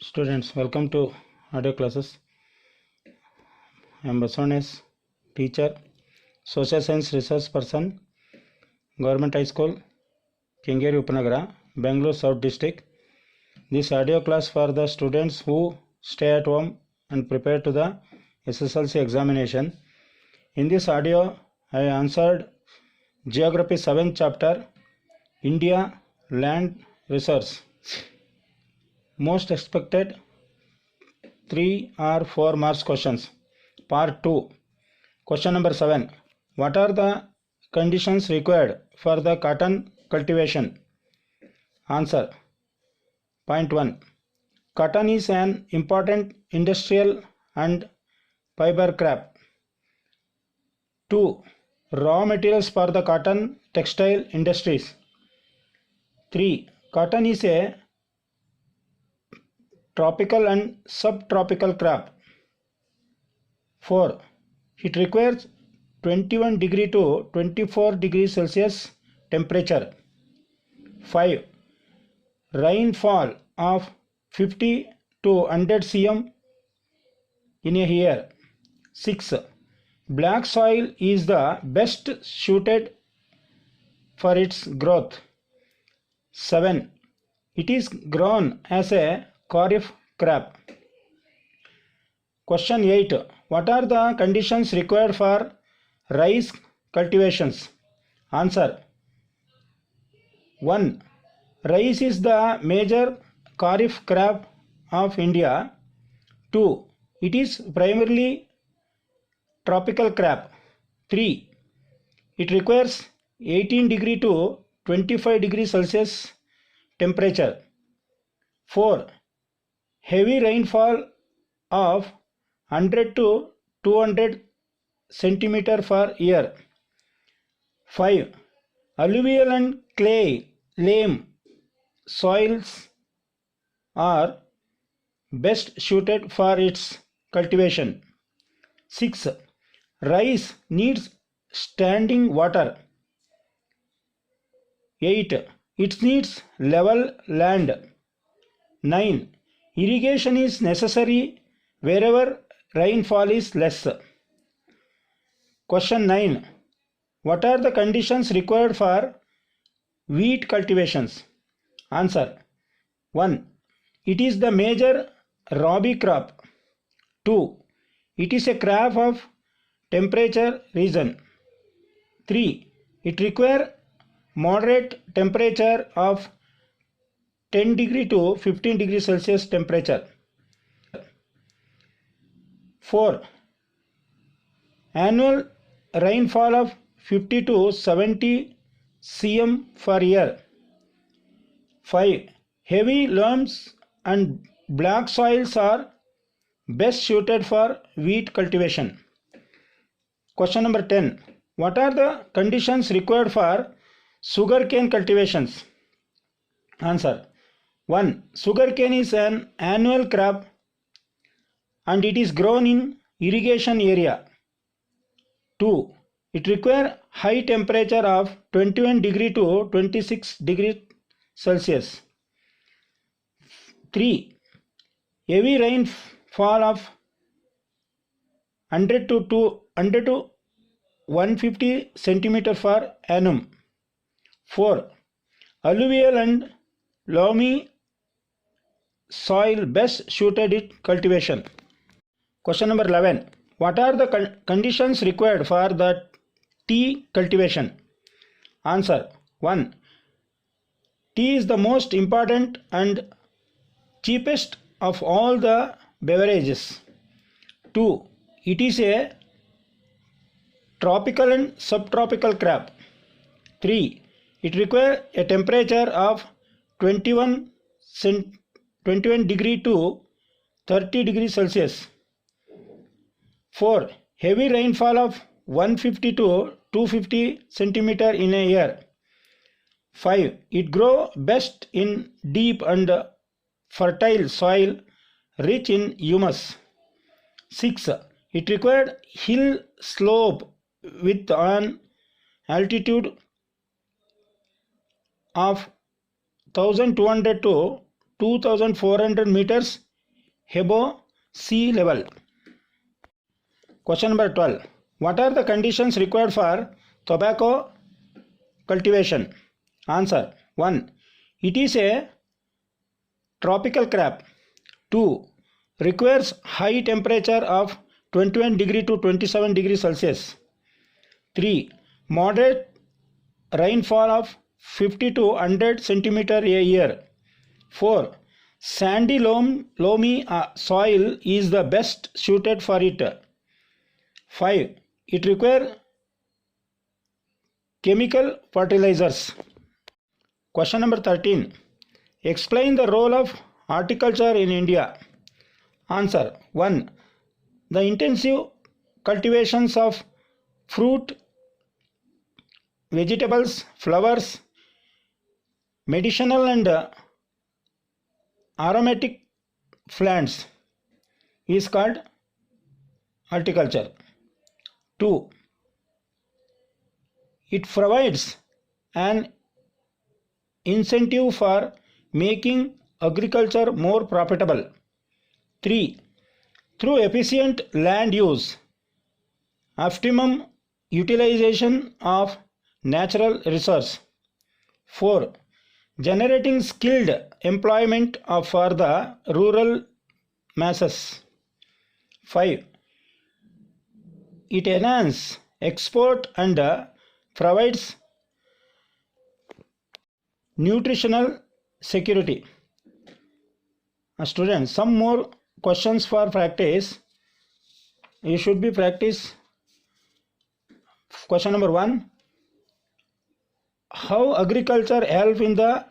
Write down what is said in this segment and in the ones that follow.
Students, welcome to audio classes. I am Basones, teacher, social science research person, Government High School, Kengeri Upanagara, Bangalore South District. This audio class for the students who stay at home and prepare to the SSLC examination. In this audio, I answered Geography 7th chapter, India Land Resource. Most expected 3 or 4 marks questions. Part 2. Question number 7. What are the conditions required for the cotton cultivation? Answer. Point 1. Cotton is an important industrial and fiber crop. 2. Raw materials for the cotton textile industries. 3. Cotton is a tropical and subtropical crop. 4. It requires 21 degree to 24 degrees Celsius temperature. 5. Rainfall of 50 to 100 cm in a year. 6. Black soil is the best suited for its growth. 7. It is grown as a kharif crop. Question 8. What are the conditions required for rice cultivations? Answer. 1. Rice is the major kharif crop of India. 2. It is primarily tropical crop. 3. It requires 18 degree to 25 degrees Celsius temperature. 4. Heavy rainfall of 100 to 200 centimeter per year. 5. Alluvial and clay loam soils are best suited for its cultivation. 6. Rice needs standing water. 8. It needs level land. 9. Irrigation is necessary wherever rainfall is less. Question 9. What are the conditions required for wheat cultivations? Answer. 1. It is the major rabi crop. 2. It is a crop of temperature region. 3. It requires moderate temperature of 10 degree to 15 degree Celsius temperature. 4. Annual rainfall of 50 to 70 cm per year. 5. Heavy loams and black soils are best suited for wheat cultivation. Question number 10. What are the conditions required for sugarcane cultivations? Answer. 1. Sugarcane is an annual crop and it is grown in irrigation area. 2. It requires high temperature of 21 degree to 26 degree Celsius. 3. Heavy rainfall of 100 to 150 centimeter per annum. 4. Alluvial and loamy soil best suited it cultivation. Question number 11. What are the conditions required for the tea cultivation? Answer. 1. Tea is the most important and cheapest of all the beverages. 2. It is a tropical and subtropical crop. 3. It requires a temperature of 21 degree to 30 degrees Celsius. 4. Heavy rainfall of 150 to 250 centimeter in a year. 5. It grows best in deep and fertile soil rich in humus. 6. It required hill slope with an altitude of 1200 to 2400 meters above sea level. Question number 12. What are the conditions required for tobacco cultivation? Answer. 1. It is a tropical crop. 2. Requires high temperature of 21 degree to 27 degree Celsius. 3. Moderate rainfall of 50 to 100 centimeter a year. 4. Sandy loamy soil is the best suited for it. 5. It requires chemical fertilizers. Question number 13. Explain the role of horticulture in India. Answer. 1. The intensive cultivations of fruit, vegetables, flowers, medicinal and aromatic plants is called horticulture. 2. It provides an incentive for making agriculture more profitable. 3. Through efficient land use, optimum utilization of natural resource. 4. Generating skilled employment for the rural masses. 5. It enhances export and provides nutritional security. Students, some more questions for practice. You should be practice. Question number 1. How agriculture help in the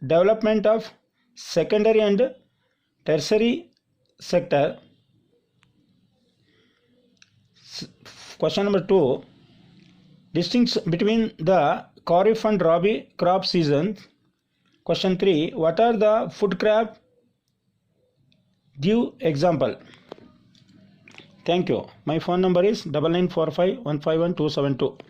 development of secondary and tertiary sector? Question number 2. Distinction between the Kharif and Rabi crop seasons. Question 3. What are the food crop? Give example. Thank you. My phone number is 9945151272.